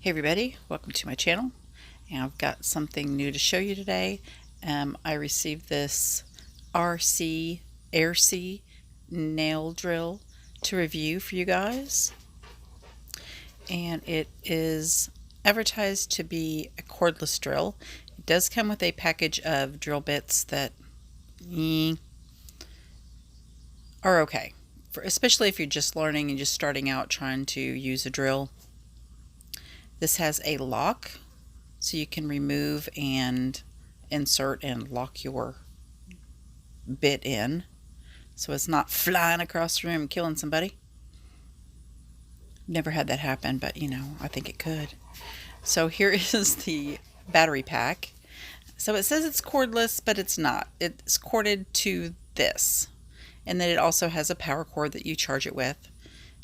Hey everybody, welcome to my channel, and I've got something new to show you today. I received this Airsee nail drill to review for you guys, and it is advertised to be a cordless drill. It does come with a package of drill bits that are okay, especially if you're just learning and just starting out trying to use a drill. This has a lock, so you can remove and insert and lock your bit in, so it's not flying across the room killing somebody. Never had that happen, but I think it could. So here is the battery pack. So it says it's cordless, but it's not. It's corded to this, and then it also has a power cord that you charge it with.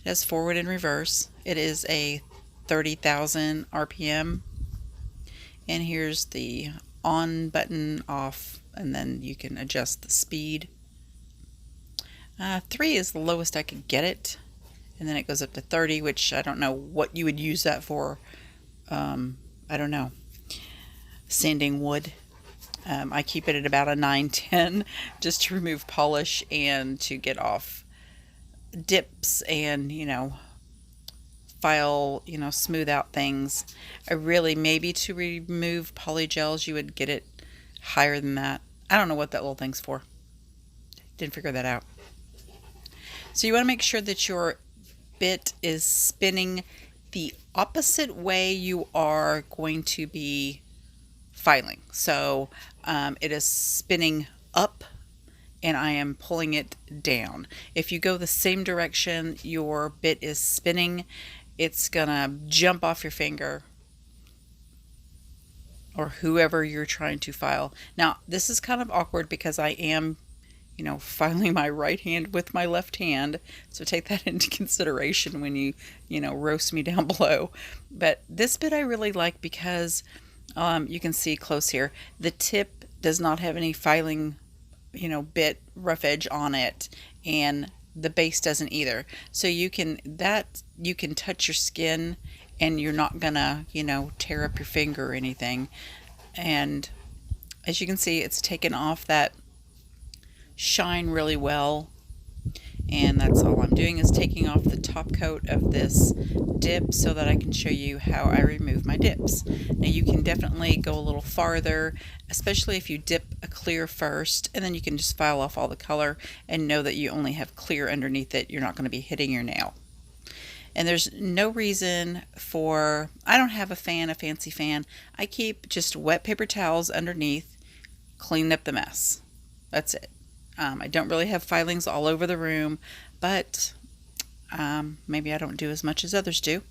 It has forward and reverse. It is a 30,000 RPM, and here's the on button, off, and then you can adjust the speed. 3 is the lowest I could get it, and then it goes up to 30, which I don't know what you would use that for. I don't know, sanding wood. I keep it at about a 9-10 just to remove polish and to get off dips and file, smooth out things. Maybe to remove polygels you would get it higher than that. I don't know what that little thing's for. Didn't figure that out. So you want to make sure that your bit is spinning the opposite way you are going to be filing. So it is spinning up, and I am pulling it down. If you go the same direction your bit is spinning, it's gonna jump off your finger or whoever you're trying to file. Now this is kind of awkward because I am filing my right hand with my left hand, so take that into consideration when you roast me down below. But this bit I really like because you can see close here, the tip does not have any filing bit rough edge on it, and the base doesn't either. So you can touch your skin and you're not gonna tear up your finger or anything. And as you can see, it's taken off that shine really well, and that's all I'm doing is taking off the top coat of this dip so that I can show you how I remove my dips. Now you can definitely go a little farther, especially if you dip a clear first, and then you can just file off all the color and know that you only have clear underneath it. You're not going to be hitting your nail. And there's no reason for, I don't have a fancy fan. I keep just wet paper towels underneath, clean up the mess. That's it. I don't really have filings all over the room, but maybe I don't do as much as others do.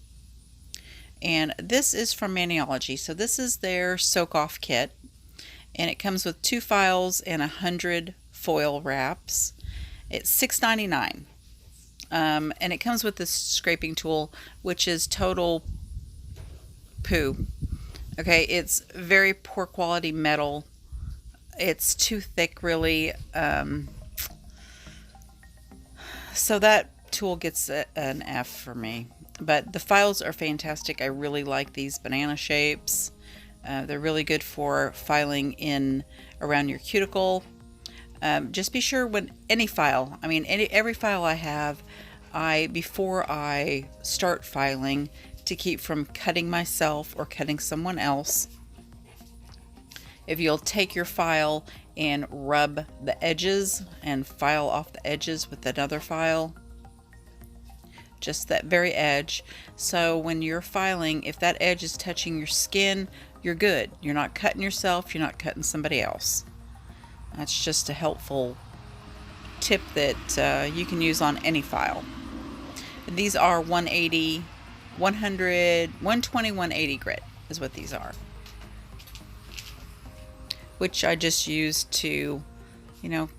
And this is from Maniology. So this is their soak off kit, and it comes with 2 files and 100 foil wraps. It's $6.99. And it comes with this scraping tool, which is total poo. Okay, it's very poor quality metal. It's too thick, really. So that tool gets an F for me. But the files are fantastic. I really like these banana shapes. They're really good for filing in around your cuticle. Just be sure when every file I have, before I start filing, to keep from cutting myself or cutting someone else. If you'll take your file and rub the edges and file off the edges with another file, just that very edge, so when you're filing, if that edge is touching your skin, you're good. You're not cutting yourself, you're not cutting somebody else. That's just a helpful tip that you can use on any file. These are 180, 100, 120, 180 grit is what these are, which I just use to,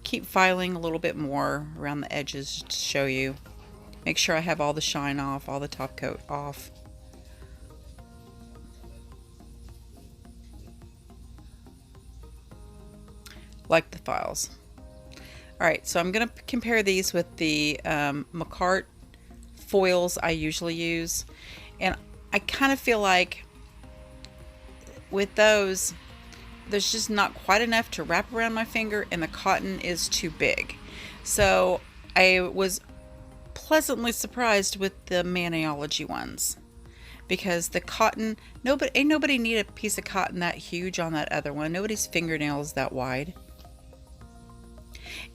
keep filing a little bit more around the edges to show you. Make sure I have all the shine off, all the top coat off. Like the files. Alright, so I'm going to compare these with the McCart foils I usually use. And I kind of feel like with those, there's just not quite enough to wrap around my finger, and the cotton is too big. So I was pleasantly surprised with the Maniology ones, because the cotton, nobody need a piece of cotton that huge on that other one. Nobody's fingernail is that wide.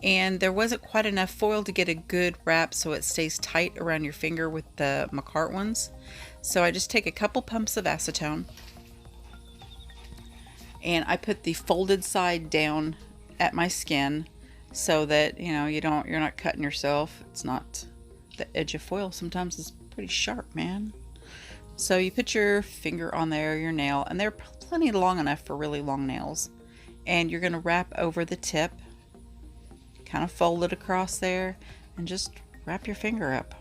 And there wasn't quite enough foil to get a good wrap so it stays tight around your finger with the McCart ones. So I just take a couple pumps of acetone, and I put the folded side down at my skin so that, you know, you're not cutting yourself. It's not, the edge of foil sometimes is pretty sharp, man. So you put your finger on there, your nail, and they're plenty long enough for really long nails. And you're going to wrap over the tip, kind of fold it across there, and just wrap your finger up.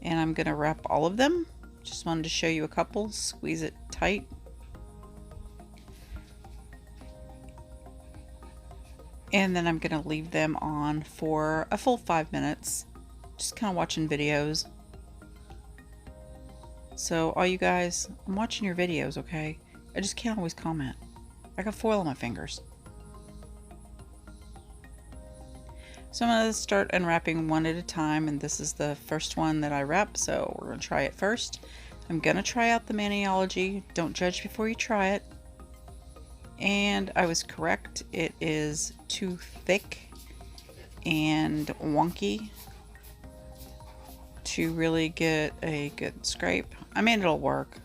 And I'm going to wrap all of them. Just wanted to show you a couple. Squeeze it tight. And then I'm going to leave them on for a full 5 minutes. Just kind of watching videos. So all you guys, I'm watching your videos, okay? I just can't always comment. I got foil on my fingers. So I'm going to start unwrapping one at a time, and this is the first one that I wrap, so we're going to try it first. I'm going to try out the Maniology. Don't judge before you try it. And I was correct. It is too thick and wonky to really get a good scrape. I mean, it'll work,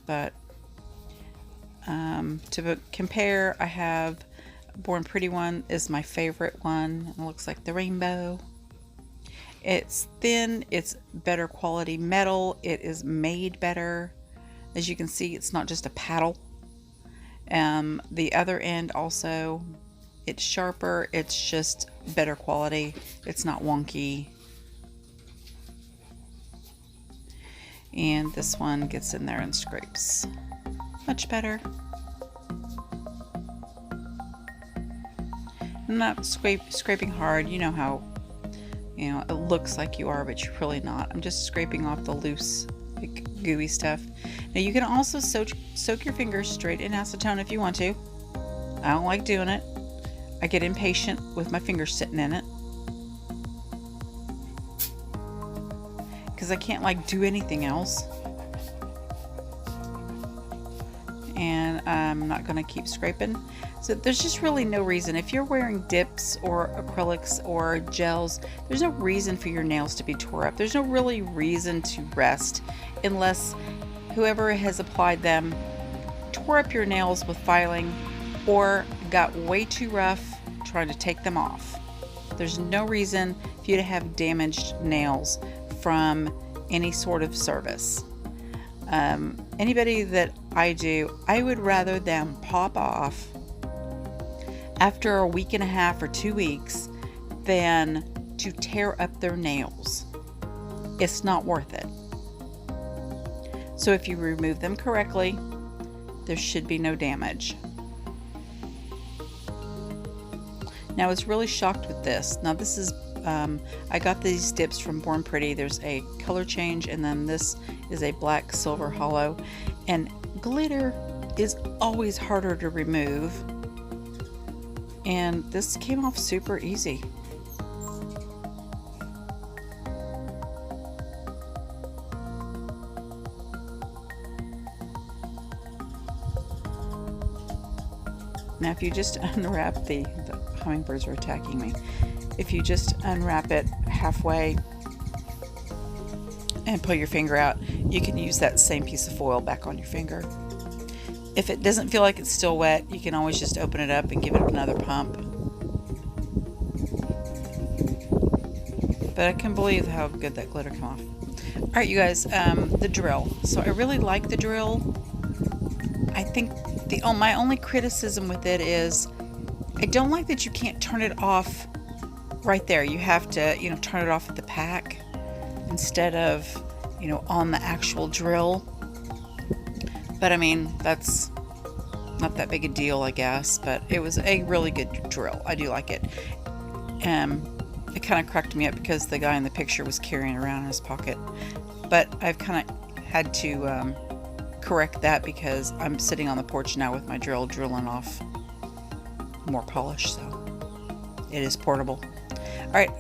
but to compare, I have Born Pretty one is my favorite one. It looks like the rainbow. It's thin, it's better quality metal, it is made better. As you can see, it's not just a paddle. The other end also, it's sharper, it's just better quality, it's not wonky. And this one gets in there and scrapes much better. I'm not scraping hard. You know how, you know, it looks like you are, but you're really not. I'm just scraping off the loose, like, gooey stuff. Now you can also soak your fingers straight in acetone if you want to. I don't like doing it. I get impatient with my fingers sitting in it, because I can't like do anything else. And I'm not going to keep scraping. So there's just really no reason. If you're wearing dips or acrylics or gels, there's no reason for your nails to be tore up. There's no really reason to rest unless whoever has applied them tore up your nails with filing or got way too rough trying to take them off. There's no reason for you to have damaged nails from any sort of service. Anybody that I do, I would rather them pop off after a week and a half or 2 weeks than to tear up their nails. It's not worth it. So if you remove them correctly, there should be no damage. Now I was really shocked with this. Now this is, I got these dips from Born Pretty. There's a color change, and then this is a black silver hollow. And glitter is always harder to remove. And this came off super easy. Now if you just unwrap the hummingbirds are attacking me. If you just unwrap it halfway and pull your finger out, you can use that same piece of foil back on your finger. If it doesn't feel like it's still wet, you can always just open it up and give it another pump. But I can believe how good that glitter came off. Alright you guys, the drill. So I really like the drill. I think my only criticism with it is I don't like that you can't turn it off right there. You have to, you know, turn it off at the pack instead of, you know, on the actual drill. But I mean, that's not that big a deal, I guess. But it was a really good drill. I do like it. It kind of cracked me up because the guy in the picture was carrying it around in his pocket. but I've kind of had to correct that because I'm sitting on the porch now with my drill drilling off more polish, so it is portable. All right,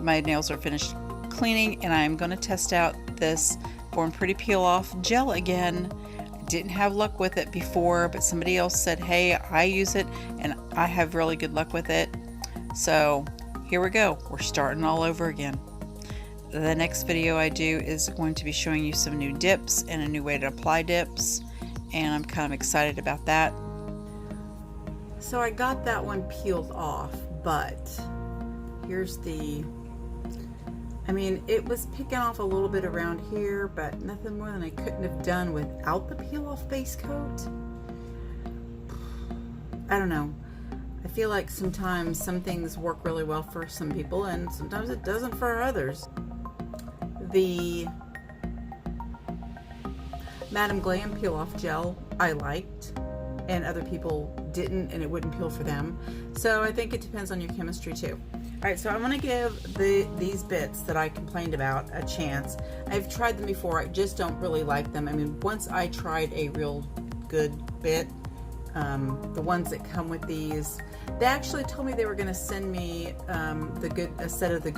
my nails are finished cleaning, and I'm going to test out this Born Pretty Peel Off gel again. Didn't have luck with it before, but somebody else said, hey, I use it and I have really good luck with it. So here we go. We're starting all over again. The next video I do is going to be showing you some new dips and a new way to apply dips, and I'm kind of excited about that. So I got that one peeled off, but here's the, I mean, it was picking off a little bit around here, but nothing more than I couldn't have done without the peel off base coat. I don't know. I feel like sometimes some things work really well for some people and sometimes it doesn't for others. The Madam Glam peel off gel I liked, and other people didn't, and it wouldn't peel for them. So I think it depends on your chemistry too. All right, so I want to give these bits that I complained about a chance. I've tried them before, I just don't really like them. I mean, once I tried a real good bit, the ones that come with these, they actually told me they were going to send me a set of the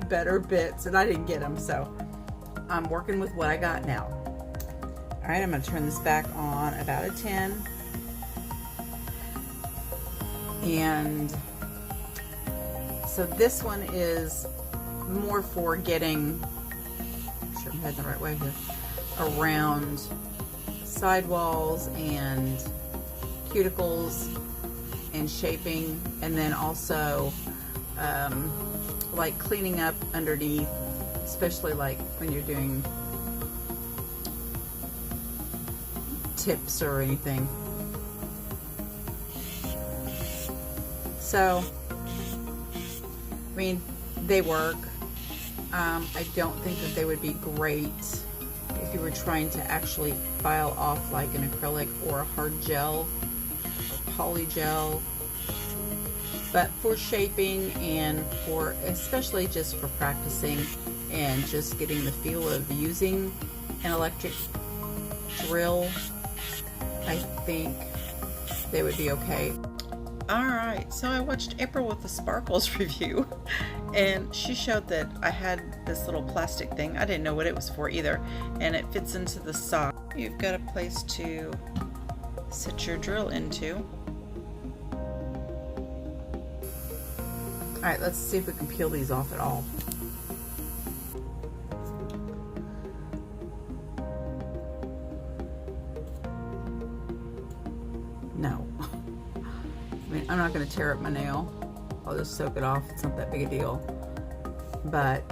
better bits, and I didn't get them, so I'm working with what I got now. All right, I'm going to turn this back on about a 10, and so this one is more for getting, make sure I'm heading the right way here, around sidewalls and cuticles and shaping, and then also like cleaning up underneath, especially like when you're doing tips or anything. So I mean, they work. I don't think that they would be great if you were trying to actually file off like an acrylic or a hard gel or poly gel. But for shaping and for, especially just for practicing and just getting the feel of using an electric drill, I think they would be okay. Alright, so I watched April with the Sparkles review, and she showed that I had this little plastic thing. I didn't know what it was for either, and it fits into the sock. You've got a place to sit your drill into. Alright, let's see if we can peel these off at all. No. I mean, I'm not going to tear up my nail. I'll just soak it off. It's not that big a deal. But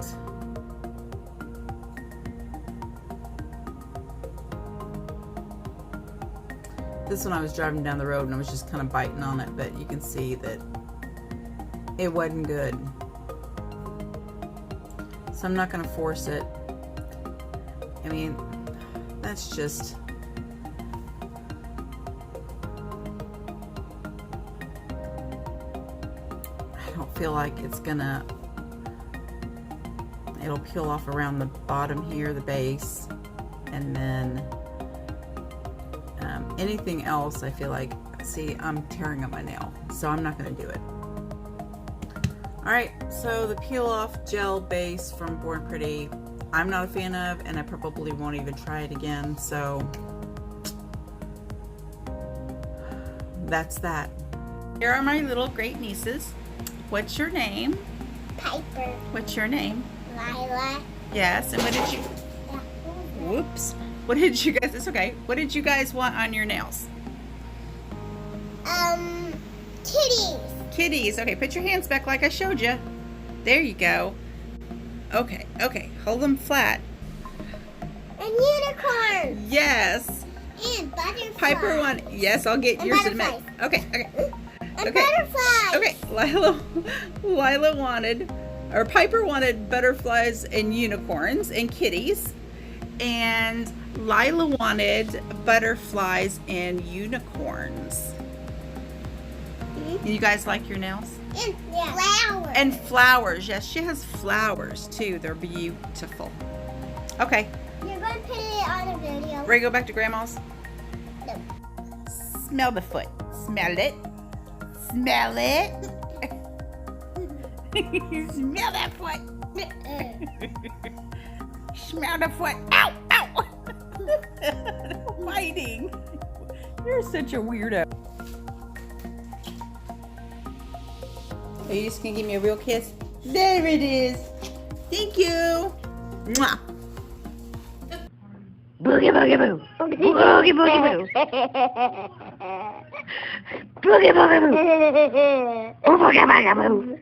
this one I was driving down the road and I was just kind of biting on it, but you can see that it wasn't good. So I'm not going to force it. I mean, that's just, I don't feel like it's gonna, it'll peel off around the bottom here, the base, and then anything else I feel like, see, I'm tearing up my nail, so I'm not going to do it. Alright, so the peel off gel base from Born Pretty, I'm not a fan of, and I probably won't even try it again, so that's that. Here are my little great nieces. What's your name? Piper. What's your name? Lila. Yes, and what did you, whoops, what did you guys, it's okay, what did you guys want on your nails? Kitties. Kitties. Okay, put your hands back like I showed you. There you go. Okay, okay, hold them flat. And unicorn. Yes. And butterflies. Piper one. Yes, I'll get And yours in a minute. butterflies. Okay, okay. And Okay. butterflies. Okay, Lila wanted, or Piper wanted butterflies and unicorns and kitties, and Lila wanted butterflies and unicorns. You guys like your nails? And flowers. And flowers. Yes, she has flowers too. They're beautiful. Okay. You're going to put it on a video. Ready to go back to Grandma's? No. Smell the foot. Smell it. Smell it. Smell that foot. Smell the foot. Ow! Ow! Fighting. You're such a weirdo. Are you just gonna give me a real kiss? There it is. Thank you. Mwah. Boogie boogie boo. Boogie boogie boo. Boogie boogie boo. Boogie boogie boo.